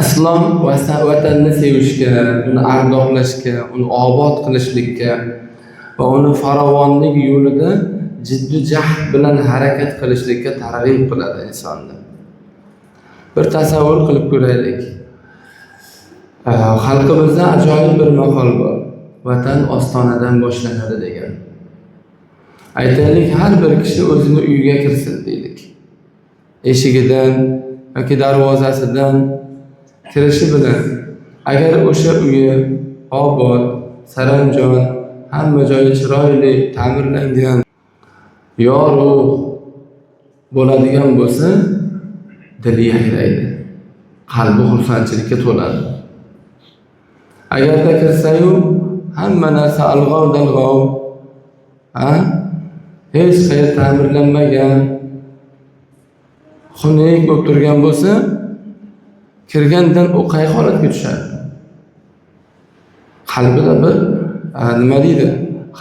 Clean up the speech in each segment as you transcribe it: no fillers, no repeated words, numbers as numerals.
Islom vatanni sevishga, uni ardoqlashga, uni obod qilishlikka va uni farovonlik yo'lida jiddiy jahd bilan harakat qilishlikka targ'ib qiladi insonni. Bir tasavvur qilib ko'raylik. Xalqimizda ajoyib bir maqol bor. Vatan ostonadan boshlanadi degan. Aytaylik, har bir kishi o'zini uyiga kirsin deylik. Eshigidan yoki darvozasidan kirishi bilan agar o'sha uyi obod, saranjon, hamma joyi chiroyli, ta'mirlangan, yorug' bo'ladigan bo'lsa, dili yayraydi, qalbi xursandchilikka to'ladi. Agarda kirsa-yu hamma narsa alg'ov-dalg'ov, hech qayer ta'mirlanmagan, xunuk bo'lib turgan bo'lsa, kirgandan u qay holatga tushadi? Qalbida bir nima deydi?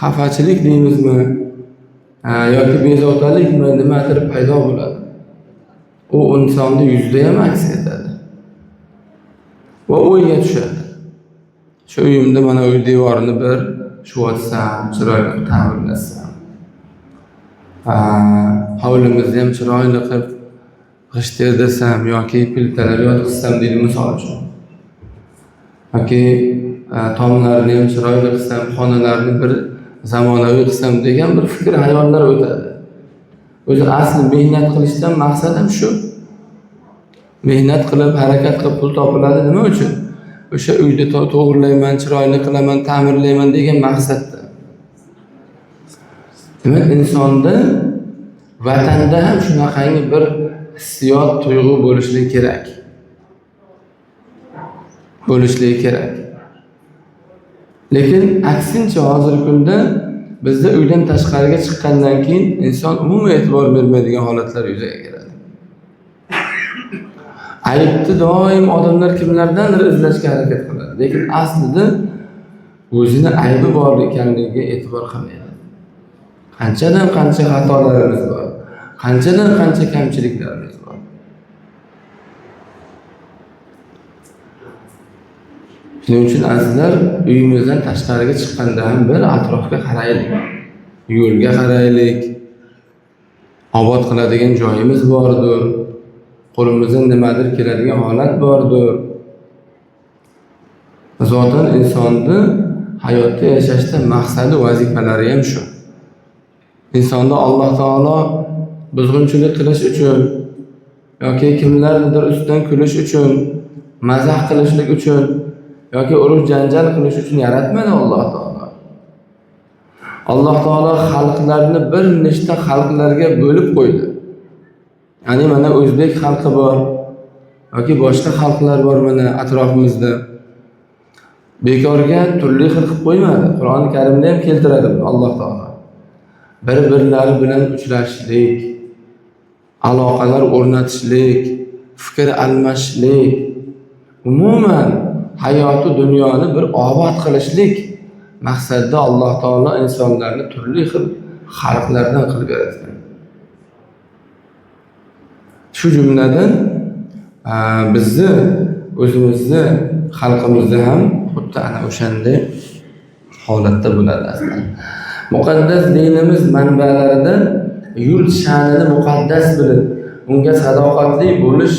Xafachilik deymizmi? Yoki bezovtalikmi, nimadir paydo bo'ladi. U insonni yuzida ham aks etadi. Va o'yga tushadi. Shu uyimda mana uy devorini bir shuvatsam, chiroyli ta'mirlasam. Hovlimizni ham chiroyli qilib g'isht terdirsam yoki piltalar yotqizsam deydi misol uchun. Yoki tomlarni ham chiroyli qilsam, xonalarni bir zamonaviy qilsam degan bir fikr hayollar o'tadi. O'zi asli mehnat qilishdan maqsad ham shu. Mehnat qilib, harakat qilib pul topiladi nima uchun? O'sha uyni to'g'rilayman, chiroyli qilaman, ta'mirlayman degan maqsadda. Demak, insonda vatanda ham shunaqangi bir hissiyot, tuyg'u bo'lishligi kerak. Lekin aksincha hozirgi kunda bizda uydan tashqariga chiqqandan keyin inson umuman e'tibor bermaydigan holatlar yuzaga keladi. Aybni doim odamlar kimlardandir izlashga harakat qiladi, lekin aslida o'zini aybi bor ekanligiga e'tibor qilmaydi. Qanchadan qancha xatolarimiz bor, qanchadan qancha kamchiliklarimiz bor. Shuning uchun azizlar, uyimizdan tashqariga chiqqanda ham bir atrofga qaraylik, yo'lga qaraylik, obod qiladigan joyimiz bordir, qo'limizdan nimadir keladigan holat bordir. Zotan insonni hayotda yashashda maqsadi, vazifalari ham shu. Insonda Alloh taolo buzg'unchilik qilish uchun yoki kimlarnidir ustidan kulish uchun, mazax qilishlik uchun yoki urush janjal qilish uchun yaratmadi Alloh taolo. Alloh taolo xalqlarni bir nechta xalqlarga bo'lib qo'ydi. Ya'ni mana o'zbek xalqi bor yoki boshqa xalqlar bor mana atrofimizda. Bekorga turli xil qilib qo'ymadi. Qur'oni Karimda ham keltiradi Alloh taolo. Bir-birlari bilan uchrashishlik, aloqalar o'rnatishlik, fikr almashishlik, umuman hayoti dunyoni bir obod qilishlik maqsadida Alloh taolo insonlarni turli xil xalqlardan qilib yaratgan. Shu jumladan bizni o'zimizni xalqimizda ham xuddi ana o'shanday holatda bo'ladi aslida. Muqaddas dinimiz manbalarida yurt sha'nini muqaddas bilib, unga sadoqatli bo'lish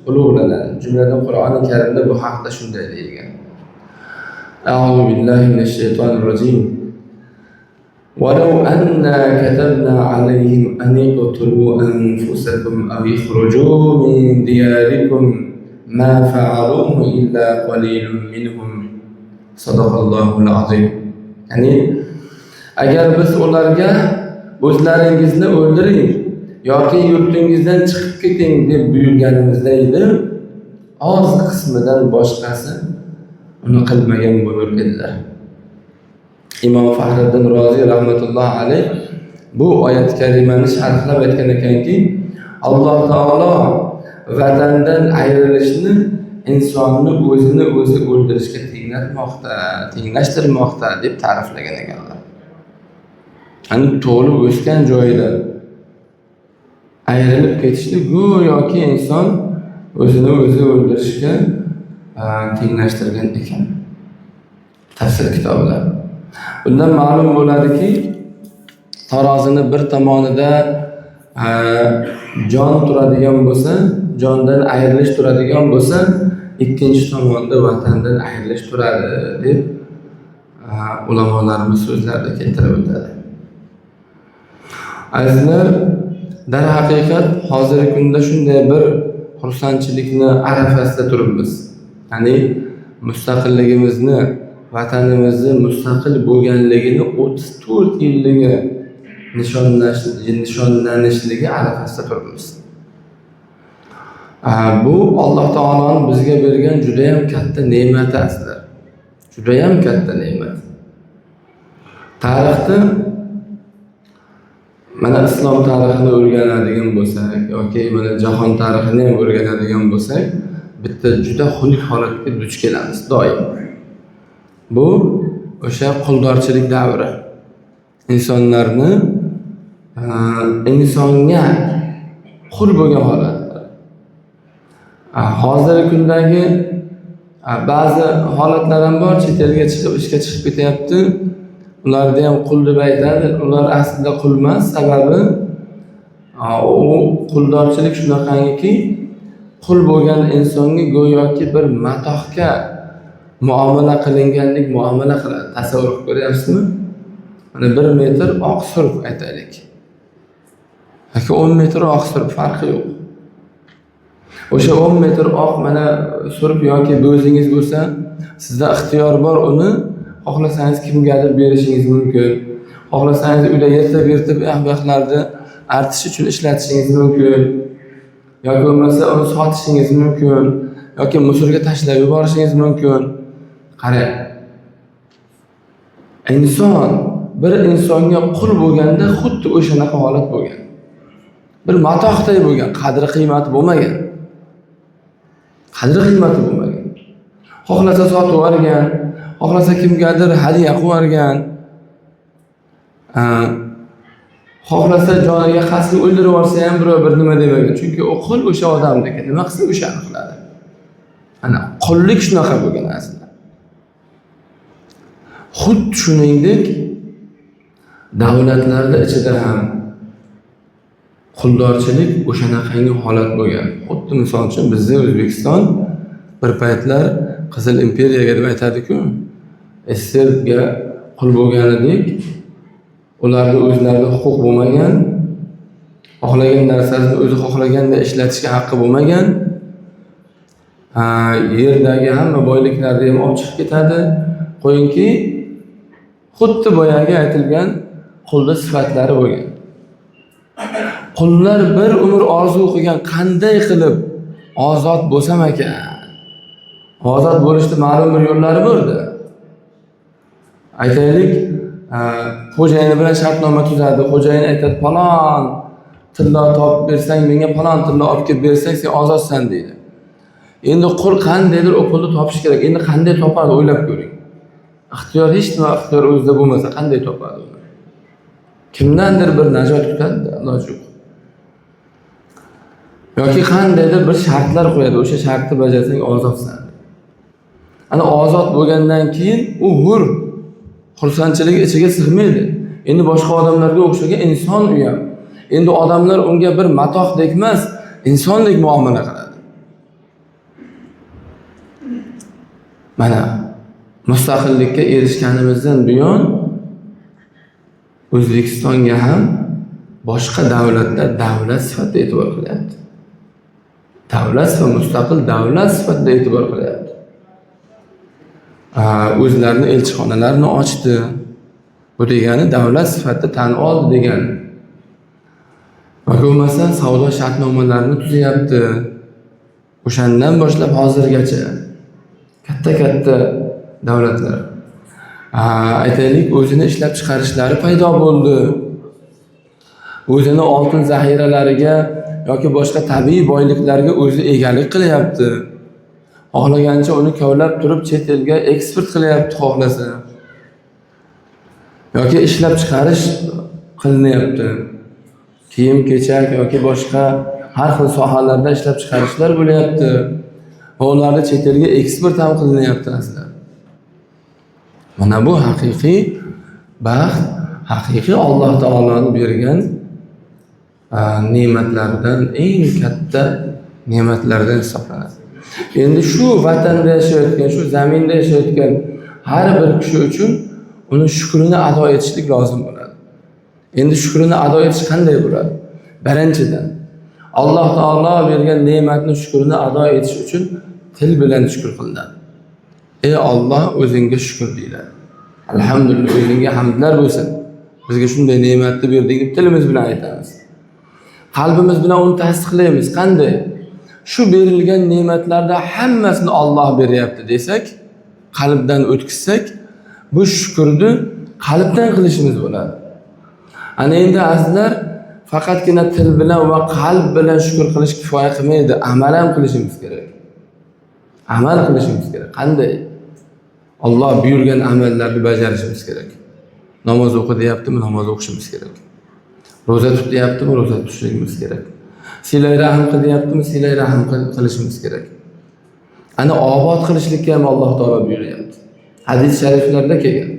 ulug'lanadi. Jumladan Qur'oni Karimda bu haqda shunday deyilgan. A'udhu billahi minash shaytonir rojim. وَلَوْ أَنَّا كَتَبْنَا عَلَيْهِمْ أَنِ اقْتُلُوا أَنفُسَكُمْ أَوْ اخْرُجُوا مِنْ دِيَارِكُمْ مَا فَعَلُوهُ إِلَّا قَلِيلٌ مِنْهُمْ صَدَقَ اللَّهُ الْعَظِيمُ. Ya'ni agar biz ularga o'zlaringizni o'ldiring yoki yurtingizdan chiqib keting deb buyurganimizda edi, oz qismidan boshqasi uni qilmagan bo'lar edilar. Imom Fahriddin Rozi rahmatullohi alayh bu oyat karimani sharhlab aytgan ekanki, Alloh taolo vatandan ayrilishni insonni o'zini o'zi o'ldirishga tenglashtirmoqda deb ta'riflagan ekanlar. Ya'ni to'lib o'sgan joyida ayrilib ketishni go'yoki inson o'zini o'zi o'ldirishga tenglashtirgan ekan tafsir kitobida. Bundan ma'lum bo'ladiki, tarozini bir tomonida jon turadigan bo'lsa, jondan ayrilish turadigan bo'lsa, ikkinchi tomonda vatandan ayrilish turadi deb ulamolarimiz so'zlarida keltirib o'tadi. Azizlar, darhaqiqat hozirgi kunda shunday bir xursandchilikni arafasida turibmiz. Ya'ni mustaqilligimizni, vatanimizni mustaqil bo'lganligini 34 yilligi nishonlanishligi arafasida turibmiz. Bu Alloh taoloning bizga bergan juda ham katta ne'mati aslida. Juda ham katta ne'mat. Tarixda mana islom tarixini o'rganadigan bo'lsak yoki mana jahon tarixini ham o'rganadigan bo'lsak, bitta juda xunuk holatga duch kelamiz doim. Bu o'sha quldorchilik davri. Insonlarni insonga qul bo'lgan holatlar. Hozirgi kundagi ba'zi holatlar ham bor, chet elga chiqib ishga chiqib ketyapti. Ularni ham qul deb aytadi. Ular aslida qul emas, sababi u quldorchilik shunaqangi, qul bo'lgan insonga go'yoki bir matohga muomala qilingandek muomala qiladi. Tasavvur qilib ko'ryapsizmi? Mana 1 metr oq surp aytaylik. Yoki 10 metr oq surp farqi yo'q. O'sha 10 metr oq mana surp yoki bo'zingiz bo'lsa, sizda ixtiyor bor, uni xohlasangiz kimgadir berishingiz mumkin. Xohlasangiz uyda yirtib ahbaqlarni artish uchun ishlatishingiz mumkin. Yoki bo'lmasa uni sotishingiz mumkin. Yoki musorga tashlab yuborishingiz mumkin. Qarang. Inson bir insonga qul bo'lganda xuddi o'shanaqa holat bo'lgan. Bir matohday bo'lgan, qadri qiymati bo'lmagan. Qadri qiymati bo'lmagan. Xohlasa sotib yuborgan, xohlasa kimgadir hadiya qilib yuborgan. Xohlasa joniga qasd o'ldirib yuborsa ham birov bir nima demagan. Chunki u qul o'sha odamniki. Nima qilsa o'shani qiladi. Ana qullik shunaqa bo'lgan aslida. Xuddi shuningdek davlatlarda ichida ham quldorchilik o'shanaqangi holat bo'lgan. Xuddi misol uchun bizning O'zbekiston bir paytlar Qizil imperiyaga deb aytadi-ku, SSRga qul bo'lganidek, ularda o'zlarida huquq bo'lmagan, xohlagan narsasini o'zi xohlaganda ishlatishga haqqi bo'lmagan, yerdagi hamma boyliklarni ham olib chiqib ketadi. Qo'yingki, xuddi boyagi aytilgan qulda sifatlari bo'lgan. Qullar bir umr orzu qilgan, qanday qilib ozod bo'lsam ekan. Ozod bo'lishning ma'lum bir yo'llari bo'ldi. Aytaylik, xo'jayini bilan shartnoma tuzadi. Xo'jayin aytadi, "Falon tilla topib bersang, menga falon tilla olib kelib bersang, sen ozodsan" deydi. Endi qul qandaydir o pulni topish kerak. Endi qanday topadi o'ylab ko'ring. Ixtiyor hech nima ixtiyor o'zida bo'lmasa qanday topadi uni? Kimdandir bir najot kutadi, iloji yo'q. Yoki qandaydir bir shartlar qo'yadi, o'sha shartni bajarsang ozodsan. Ana ozod bo'lgandan keyin u hur, xursandchilik ichiga sig'maydi. Endi boshqa odamlarga o'xshagan inson u ham. Endi odamlar unga bir matohdek emas, insondek muomala qiladi. Mana mustaqillikka erishganimizdan buyon O'zbekistonga ham boshqa davlatlar davlat sifatida e'tibor qilyapti. Davlat va mustaqil davlat sifatida e'tibor qilyapti. O'zlarining elchixonalarini ochdi. Bu degani davlat sifatida tan oldi degani. Bo'lmasa savdo shartnomalarini tuzyapti. O'shandan boshlab hozirgacha katta davlatlar aytaylik o'zini ishlab chiqarishlari paydo bo'ldi. O'zini oltin zaxiralariga yoki boshqa tabiiy boyliklarga o'zi egalik qilyapti. Xohlagancha uni kavlab turib chet elga eksport qilyapti xohlasa. Yoki ishlab chiqarish qilinyapti. Kiyim-kechak yoki boshqa har xil sohalarda ishlab chiqarishlar bo'lyapti. va ularni chet elga eksport ham qilinyapti aslida. Mana bu haqiqiy baxt, haqiqiy Alloh taoloning bergan ne'matlardan eng katta ne'matlardan hisoblanadi. Endi shu vatanda yashayotgan, shu zaminda yashayotgan har bir kishi uchun uni shukrini ado etishlik lozim bo'ladi. Endi shukrini ado etish qanday bo'ladi? Birinchidan, Alloh taolo bergan ne'matni shukrini ado etish uchun til bilan shukr qilinadi. Ey Alloh, o'zingga shukr deyiladi. Alhamdulillah, o'zingga hamdlar bo'lsin. Bizga shunday ne'matni berding deb tilimiz bilan aytamiz. Qalbimiz bilan uni tasdiqlaymiz. Qanday? Shu berilgan ne'matlarda hammasini Alloh beryapti desak, qalbdan o'tkazsak, bu shukrni qalbdan qilishimiz bo'ladi. Ana endi azizlar, faqatgina til bilan va qalb bilan shukr qilish kifoya qilmaydi, amal ham qilishimiz kerak. Amal qilishimiz kerak. Qanday? Alloh buyurgan amallarni bajarishimiz kerak. Namoz o'qi deyaptimi, namoz o'qishimiz kerak. Roza tut deyaptimi, roza tutishimiz kerak. Silay rahim qil deyaptimi, silay rahim qilishimiz kerak. Ana obod qilishlikka ham Alloh taolo buyuryapti. Hadis shariflarda kelgan.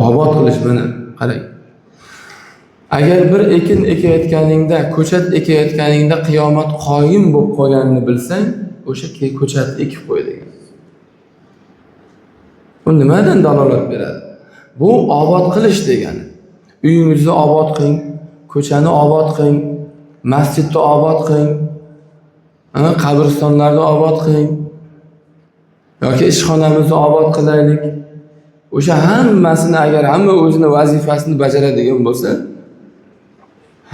Obod qilish, mana qarang. Agar bir ekin ekayotganingda, ko'chat ekayotganingda qiyomat qoyim bo'lib qolganini bilsang, o'sha ko'chatni ekib qo'y degan. Bu nimadan dalolat beradi? Bu obod qilish degani. Uyingizni obod qiling, ko'chani obod qiling, masjidni obod qiling, qabristonlarni obod qiling, yoki ishxonamizni obod qilaylik. O'sha hammasini agar hamma o'zini vazifasini bajaradigan bo'lsa,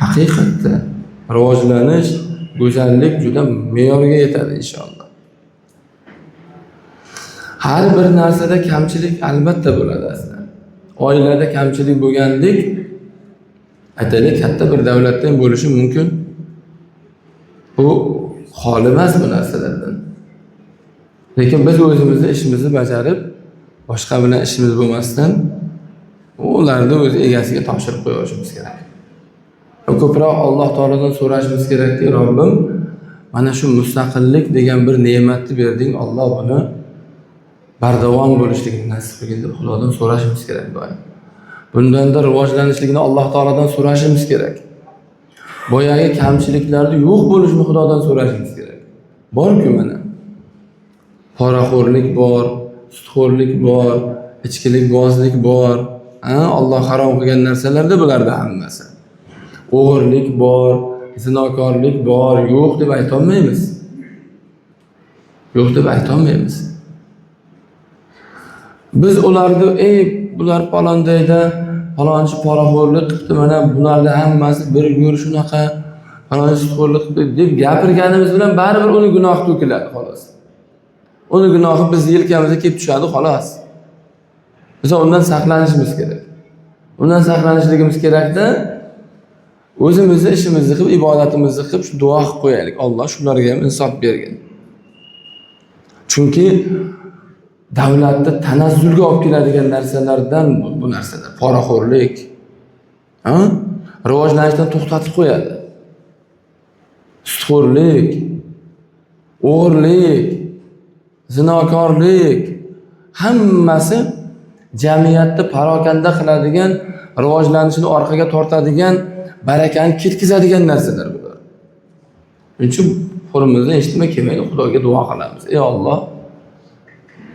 haqiqatda rivojlanish, go'zallik juda me'yorga yetadi inshaalloh. Har bir narsada kamchilik albatta bo'ladi aslida. Oilada kamchilik bo'lgandek, aytaylik, katta bir davlatda ham bo'lishi mumkin. Bu xoli emas bu narsalardan. Lekin biz o'zimizni ishimizni bajarib, boshqa bilan ishimiz bo'lmasdan, ularni o'z egasiga topshirib qo'yishimiz kerak. Ko'proq Alloh taolodan so'rashimiz kerakki, Robbim, mana shu mustaqillik degan bir ne'matni berding, Alloh buni bardavom bo'lishligini nasib qilgin deb Xudodan so'rashimiz kerak doim. Bundan-da rivojlanishligini Alloh taolodan so'rashimiz kerak. Boyagi kamchiliklarni yo'q bo'lishini Xudodan so'rashimiz kerak. Bor-ku mana. Poraxo'rlik bor, sutxo'rlik bor, ichkilik bozlik bor. Alloh harom qilgan narsalarda bularda hammasi. O'g'irlik bor, zinokorlik bor, yo'q deb aytolmaymiz. Yo'q deb aytolmaymiz. Biz ularni, bular palondayda, palonchi poraxo'rlik qilibdi, mana bularda hammasi bir go'r shunaqa, palonchi sutxo'rlik qilibdi deb gapirganimiz bilan baribir uni gunohi to'kiladi xolos. Uni gunohi biz yelkamizga kelib tushadi xolos. Biz undan saqlanishimiz kerak. Undan saqlanishligimiz kerakda, o'zimizni ishimizni qilib, ibodatimizni qilib, shu duo qilib qo'yaylik. Alloh shularga ham insof bergin. Chunki davlatda tanazzulga olib keladigan narsalardan bu narsalar, poraxo'rlik, rivojlanishdan to'xtatib qo'yadi. Sutxo'rlik, o'g'irlik, zinokorlik, hammasi jamiyatni parokanda qiladigan, rivojlanishini orqaga tortadigan, barakani ketkizadigan narsalar bular. Shuning uchun qo'limizdan eshitmay kelmaydi, Xudoga duo qilamiz. Ey Alloh,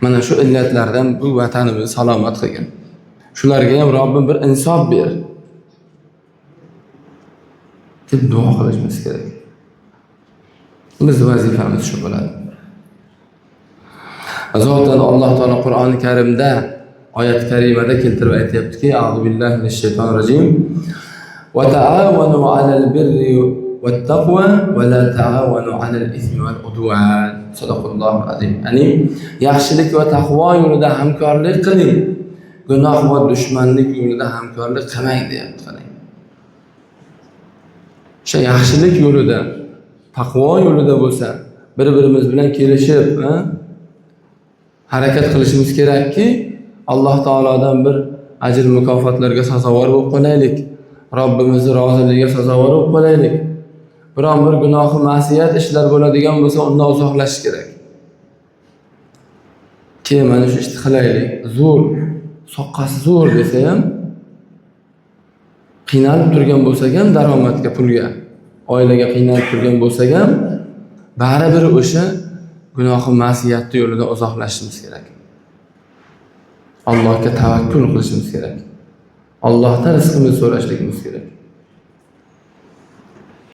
mana shu illatlardan bu vatanimizni salomat qilgin. Shularga ham Robbim bir insof ber. deb duo qilishimiz kerak. Biz vazifamiz shu bo'ladi. Zotan Alloh taolo Qur'oni Karimda oyat karimada keltirib aytayaptiki, A'udhu billahi minash shaytonir rojim. Va ta'awanu 'alal birri wat taqwa va la ta'awanu 'alal ithmi wal 'udwan. Sadaqallohul azim. Ya'ni yaxshilik va taqvo yo'lida hamkorlik qiling. Gunoh va dushmanlik yo'lida hamkorlik qilmang deyapti. O'sha yaxshilik yo'lida, taqvo yo'lida bo'lsa, bir-birimiz bilan kelishib, harakat qilishimiz kerakki, Alloh taolodan bir ajr mukofotlarga sazovor bo'lib qolaylik. Robbimizning roziligiga sazovor bo'lib qolaylik. biron bir gunohi ma'siyat ishlar bo'ladigan bo'lsa, undan uzoqlashish kerak. Keyin mana shu ishni qilaylik. Zo'r, soqqasi zo'r desa ham, qiynalib turgan bo'lsak ham daromadga, pulga, oilaga qiynalib turgan bo'lsak ham, baribir o'sha gunohi ma'siyatni yo'lidan uzoqlashishimiz kerak. Allohga tavakkul qilishimiz kerak. Allohdan rizqimizni so'rashligimiz kerak.